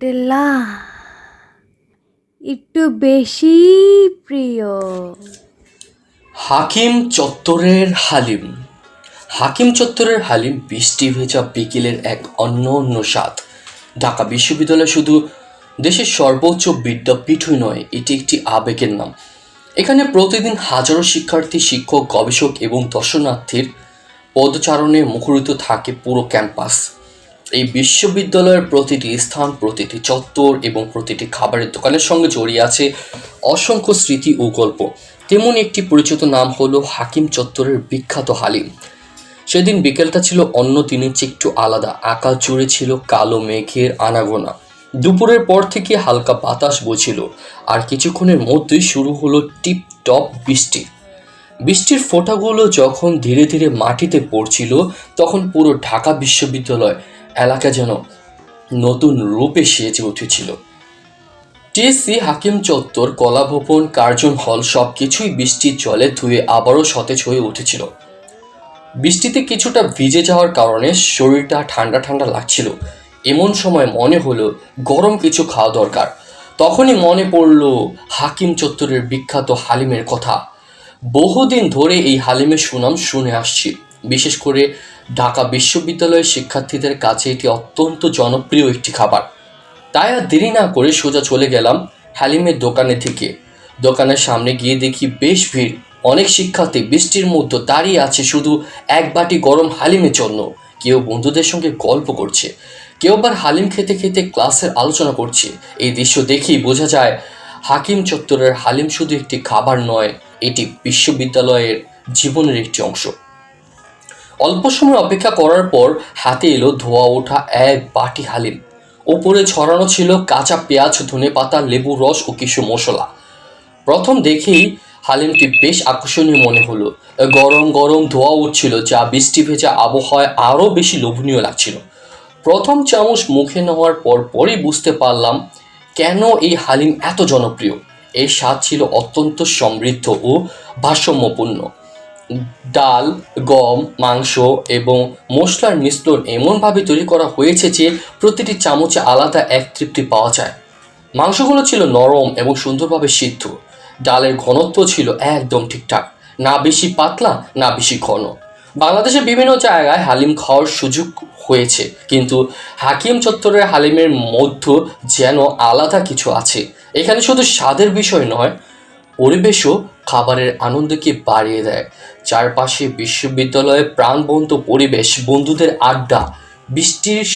Nutella একটু বেশি প্রিয়। হাকিম চত্বরের হালিম। হাকিম চত্বরের হালিম বৃষ্টি ভেজা বিকেলের এক অনন্য স্বাদ। ঢাকা বিশ্ববিদ্যালয় শুধু দেশের সর্বোচ্চ বিদ্যাপীঠই নয়, এটি একটি আবেগের নাম। এখানে প্রতিদিন হাজারো শিক্ষার্থী, শিক্ষক, গবেষক এবং দর্শনার্থীর পদচারণে মুখরিত থাকে পুরো ক্যাম্পাস। এই বিশ্ববিদ্যালয়ের প্রতিটি স্থান, প্রতিটি চত্বর এবং প্রতিটি খাবারের দোকানের সঙ্গে জড়িয়ে আছে অসংখ্য স্মৃতি ও গল্প। তেমন একটি পরিচিত নাম হলো হাকিম চত্বরের বিখ্যাত হালিম। সেদিন বিকেলটা ছিল অন্য দিনের চেয়ে একটু আলাদা। আকাশ জুড়ে ছিল কালো মেঘের আনাগোনা। দুপুরের পর থেকে হালকা বাতাস বইছিল, আর কিছুক্ষণের মধ্যেই শুরু হলো টিপ টপ বৃষ্টি। বৃষ্টির ফোঁটাগুলো যখন ধীরে ধীরে মাটিতে পড়ছিল, তখন পুরো ঢাকা বিশ্ববিদ্যালয় এলাকা যেন নতুন রূপে সেজে উঠেছিল। টিএসসি, হাকিম চত্বর, কলাভবন, কার্জন হল সবকিছুই বৃষ্টির জলে ধুয়ে আবারও সতেজ হয়ে উঠেছিল। বৃষ্টিতে কিছুটা ভিজে যাওয়ার কারণে শরীরটা ঠান্ডা ঠান্ডা লাগছিল। এমন সময় মনে হলো গরম কিছু খাওয়া দরকার। তখনই মনে পড়ল হাকিম চত্বরের বিখ্যাত হালিমের কথা। বহুদিন ধরে এই হালিমের সুনাম শুনে আসছি। বিশেষ করে ঢাকা বিশ্ববিদ্যালয়ের শিক্ষার্থীদের কাছে এটি অত্যন্ত জনপ্রিয় একটি খাবার। তাই আর দেরি না করে সোজা চলে গেলাম হালিমের দোকানে থেকে। দোকানের সামনে গিয়ে দেখি বেশ ভিড়। অনেক শিক্ষার্থী বৃষ্টির মধ্যে দাঁড়িয়ে আছে শুধু এক বাটি গরম হালিমের জন্য। কেউ বন্ধুদের সঙ্গে গল্প করছে, কেউ আবার হালিম খেতে খেতে ক্লাসের আলোচনা করছে। এই দৃশ্য দেখেই বোঝা যায় হাকিম চত্বরের হালিম শুধু একটি খাবার নয়, এটি বিশ্ববিদ্যালয়ের জীবনের একটি অংশ। অল্প সময় অপেক্ষা করার পর হাতে এলো ধোয়া ওঠা এক বাটি হালিম। ওপরে ছড়ানো ছিল কাঁচা পেঁয়াজ, ধনেপাতা, লেবুর রস ও কিছু মশলা। প্রথম দেখেই হালিমটি বেশ আকর্ষণীয় মনে হলো। গরম গরম ধোয়া উঠছিল, যা বৃষ্টি ভেজা আবহাওয়ায় আরও বেশি লোভনীয় লাগছিল। প্রথম চামচ মুখে নেওয়ার পর পরই বুঝতে পারলাম কেন এই হালিম এত জনপ্রিয়। এর স্বাদ ছিল অত্যন্ত সমৃদ্ধ ও ভারসাম্যপূর্ণ। ডাল, গম, মাংস এবং মশলার মিশ্রণ এমনভাবে তৈরি করা হয়েছে যে প্রতিটি চামচে আলাদা এক তৃপ্তি পাওয়া যায়। মাংসগুলো ছিল নরম এবং সুন্দরভাবে সিদ্ধ। ডালের ঘনত্ব ছিল একদম ঠিকঠাক, না বেশি পাতলা না বেশি ঘন। বাংলাদেশের বিভিন্ন জায়গায় হালিম খাওয়ার সুযোগ হয়েছে, কিন্তু হাকিম চত্বরের হালিমের মধ্যে যেন আলাদা কিছু আছে। এখানে শুধু স্বাদের বিষয় নয়, পরিবেশও খাবারের আনন্দকে বাড়িয়ে দেয়। চারপাশে বিশ্ববিদ্যালয়ের প্রাণবন্ত পরিবেশ, বন্ধুদের আড্ডা, বৃষ্টির